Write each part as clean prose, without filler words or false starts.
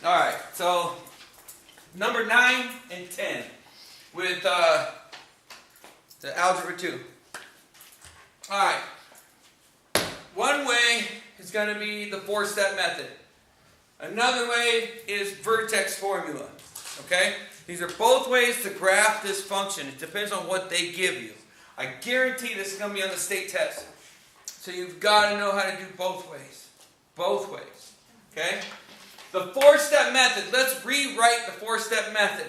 All right, so number 9 and 10 with the algebra 2. All right, one way is going to be the 4-step method. Another way is vertex formula. Okay, these are both ways to graph this function. It depends on what they give you. I guarantee this is going to be on the state test. So you've got to know how to do both ways. Both ways. Okay? The 4-step method. Let's rewrite the 4-step method.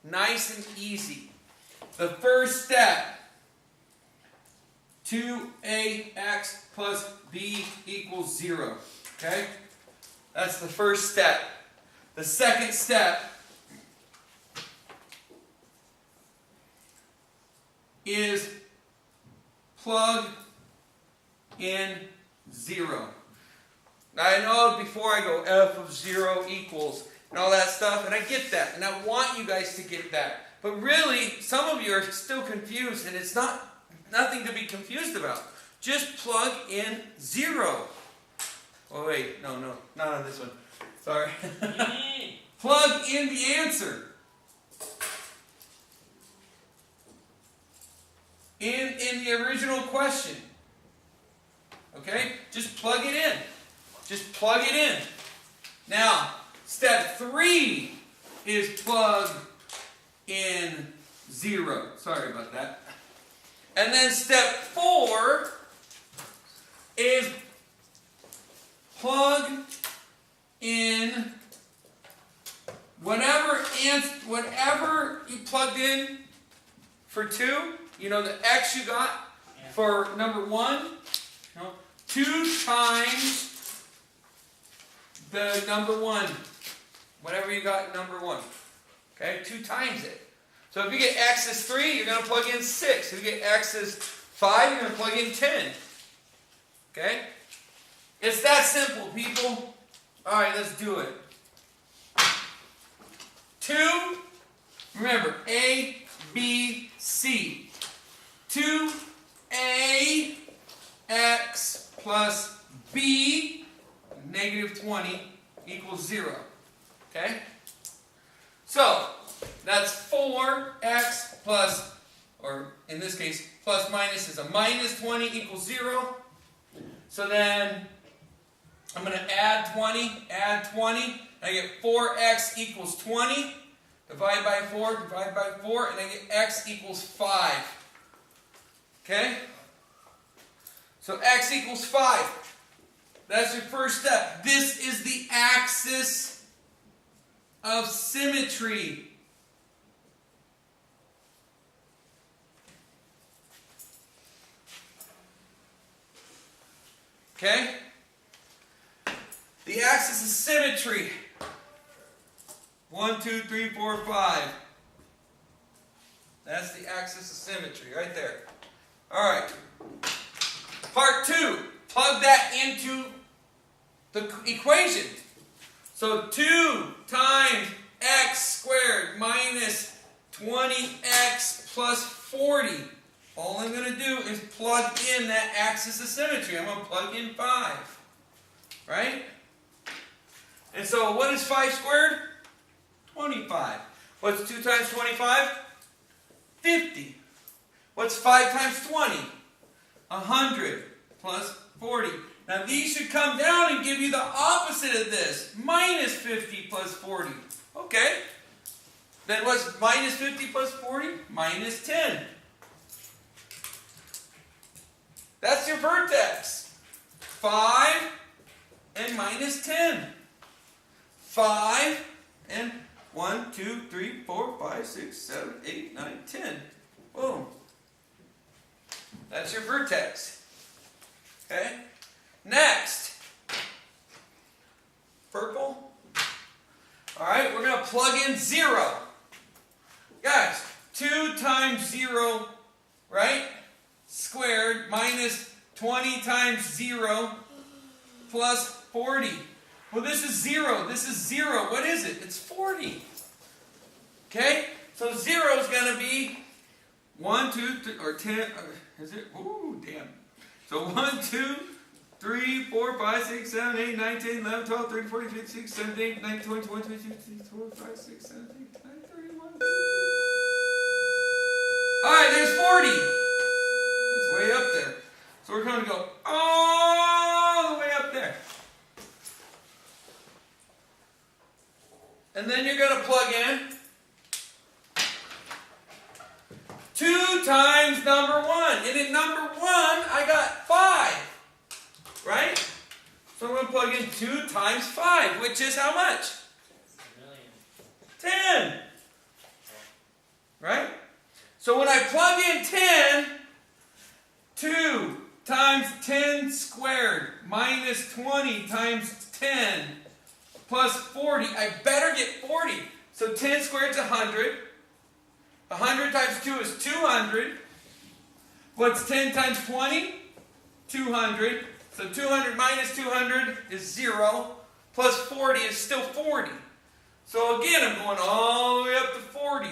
Nice and easy. The first step. 2ax plus b equals 0. Okay? That's the first step. The second step is plug in 0. Now I know before I go f of 0 equals and all that stuff, and I get that, and I want you guys to get that. But really, some of you are still confused, and it's nothing to be confused about. Just plug in 0. Oh wait, no, not on this one. Sorry. Plug in the answer. In the original question. Okay? Just plug it in. Just plug it in. Now, step 3 is plug in 0. Sorry about that. And then step 4 is plug in whatever you plugged in for 2. You know the x you got for number 1. 2 times the number 1. Whatever you got in number 1. Okay? 2 times it. So if you get x is 3, you're going to plug in 6. If you get x is 5, you're going to plug in 10. Okay? It's that simple, people. Alright, let's do it. 2, remember, A, B, C. 2a x plus b negative 20 equals 0. Okay? So, that's 4x plus, or in this case, plus minus is a minus 20 equals 0. So then, I'm going to add 20, and I get 4x equals 20. Divide by 4, and I get x equals 5. Okay? So x equals 5. That's your first step. This is the axis of symmetry. Okay? The axis of symmetry. 1, 2, 3, 4, 5. That's the axis of symmetry right there. Alright. Part 2. Plug that into the equation. So 2 times x squared minus 20x plus 40. All I'm going to do is plug in that axis of symmetry. I'm going to plug in 5. Right? And so what is 5 squared? 25. What's 2 times 25? 50. What's 5 times 20? 100 plus 40. Now these should come down and give you the opposite of this. Minus 50 plus 40. Okay. Then what's minus 50 plus 40? Minus 10. That's your vertex. 5 and minus 10. 5 and 1, 2, 3, 4, 5, 6, 7, 8, 9, 10. Boom. That's your vertex. Okay? Next. Purple. Alright, we're going to plug in 0. Guys, 2 times 0, right? Squared minus 20 times 0 plus 40. Well, this is 0. This is 0. What is it? It's 40. Okay? So 0 is going to be 1, 2, 3, or 10. Is it? Ooh, damn. So 1, 2, 3, 4, 5, 6, 7, 8, 9, 10, 11, 12, 13, 14, 15, 16, 17, 18, 19, 20, 21, 22, 23, 24, 25, 6, 7, 8, 9, 31. Alright, there's 40. That's way up there. So we're going to go all the way up there. And then you're going to plug in 2 times number 1. And in number 1, I got 5. Right? So I'm going to plug in 2 times 5, which is how much? 10. Right? So when I plug in 10, 2 times 10 squared minus 20 times 10 plus 40. I better get 40. So 10 squared is 100. 100 times 2 is 200. What's 10 times 20? 200. So 200 minus 200 is 0. Plus 40 is still 40. So again, I'm going all the way up to 40.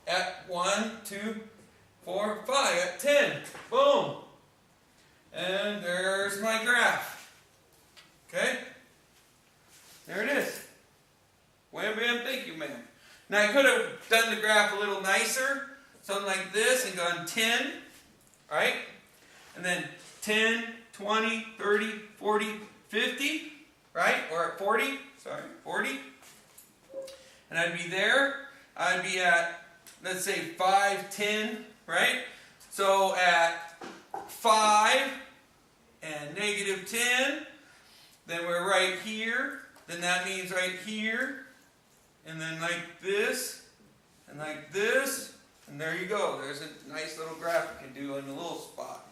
At 1, 2, 4, 5. At 10. Boom. And there's my graph. Okay? There it is. Wham, bam, thank you, ma'am. Now I could have done the graph a little nicer. Something like this and gone 10. Right? And then 10, 20, 30, 40, 50. Right? Or at 40. Sorry, 40. And I'd be there. I'd be at, let's say, 5, 10. Right? So at 5 and negative 10, then we're right here. Then that means right here. And then like this. And like this. And there you go. There's a nice little graph you can do in a little spot.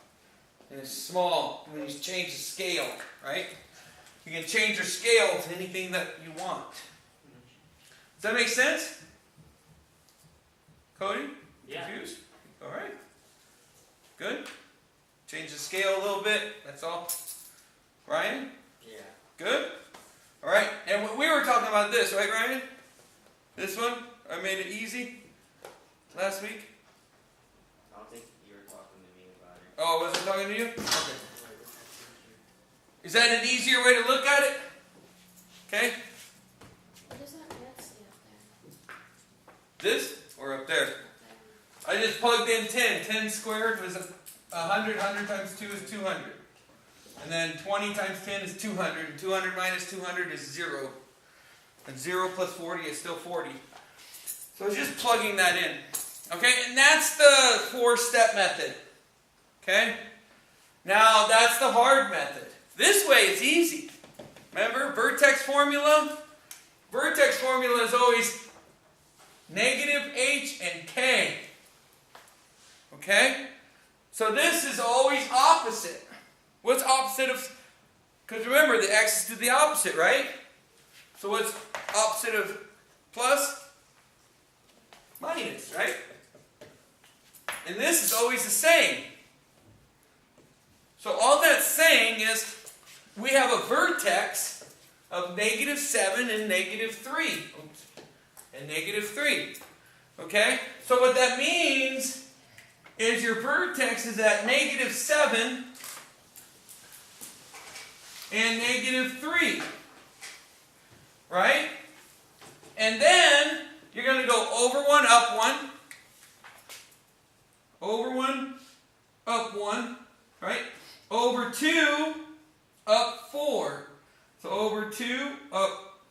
And it's small when you change the scale, right? You can change your scale to anything that you want. Does that make sense? Cody? Yeah. Confused? All right. Good. Change the scale a little bit. That's all. Ryan? Yeah. Good? All right. And we were talking about this, right, Ryan? This one? I made it easy last week. I don't think you were talking to me about it. Oh, was I talking to you? Okay. Is that an easier way to look at it? Okay. What does that red say up there? This or up there? I just plugged in 10. 10 squared was 100. 100 times 2 is 200. And then 20 times 10 is 200. And 200 minus 200 is 0. And 0 plus 40 is still 40. So it's just plugging that in. Okay? And that's the 4-step method. Okay? Now, that's the hard method. This way it's easy. Remember, vertex formula? Vertex formula is always negative h and k. Okay? So this is always opposite. What's opposite of... Because remember, the x is to the opposite, right? So what's opposite of plus? Minus, right? And this is always the same. So all that's saying is we have a vertex of negative 7 and negative 3. Oops. And negative 3. Okay? So what that means is your vertex is at negative 7 and negative 3. Right? And then you're going to go over 1, up 1. Over 1, up 1. Right? Over 2, up 4. So over 2, up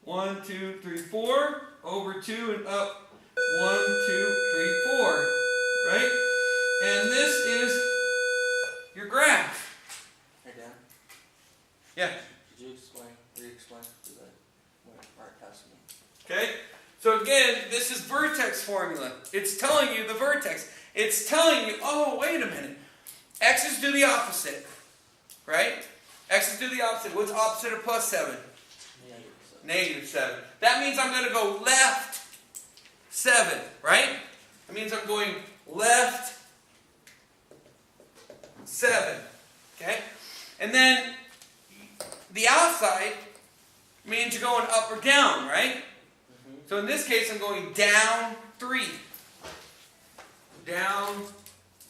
1, 2, 3, 4. Over 2 and up 1, 2, 3, 4. Right? And this is your graph. Hey, Dan. Yeah. Could you re-explain what Art asked me? Okay? So again, this is vertex formula. It's telling you the vertex. It's telling you, oh, wait a minute. X's do the opposite. Right? X's do the opposite. What's opposite of plus 7? Negative 7. That means I'm going to go left 7. Right? That means I'm going left 7. Okay? And then the outside means you're going up or down, right? Mm-hmm. So in this case, I'm going down 3. Down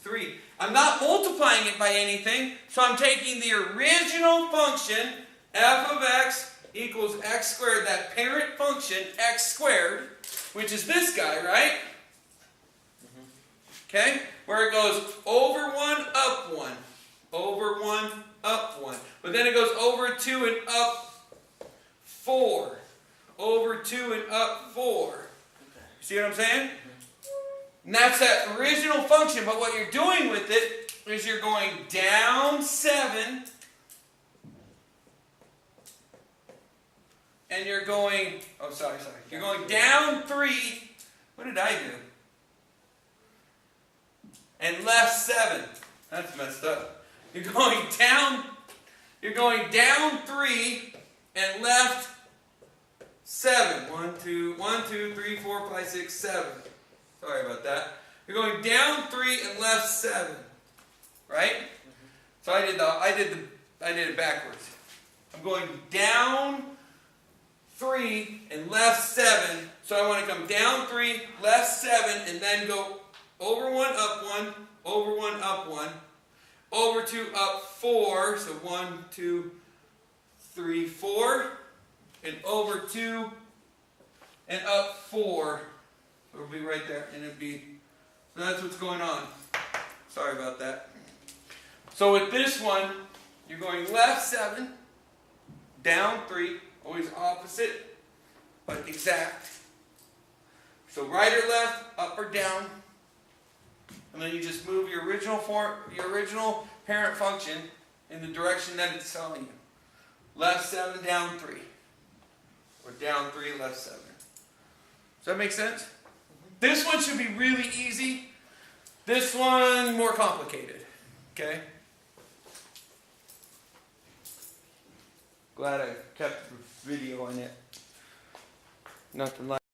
3. I'm not multiplying it by anything, so I'm taking the original function, f of x equals x squared, that parent function, x squared, which is this guy, right? Okay? Where it goes over 1, up 1. Over 1, up 1. But then it goes over 2 and up 4. Over 2 and up 4. See what I'm saying? And that's that original function, but what you're doing with it is you're going down 7 and you're going, oh sorry, you're going down 3, what did I do? And left 7. That's messed up. You're going down 3 and left 7. 1, 2, 3, 4, 5, 6, 7. Sorry about that. You're going down 3 and left 7. Right? So I did it backwards. I'm going down 3 and left 7. So I want to come down 3, left 7, and then go over 1, up 1, over 1, up 1, over 2, up 4. So 1, 2, 3, 4. And over 2 and up 4. So it'll be right there, and it'll be, so that's what's going on. Sorry about that. So with this one, you're going left 7, down 3, always opposite, but exact. So right or left, up or down, and then you just move your original parent function in the direction that it's telling you. Left 7, down 3. Or down 3, left 7. Does that make sense? This one should be really easy. This one, more complicated. Okay? Glad I kept the video on it. Nothing like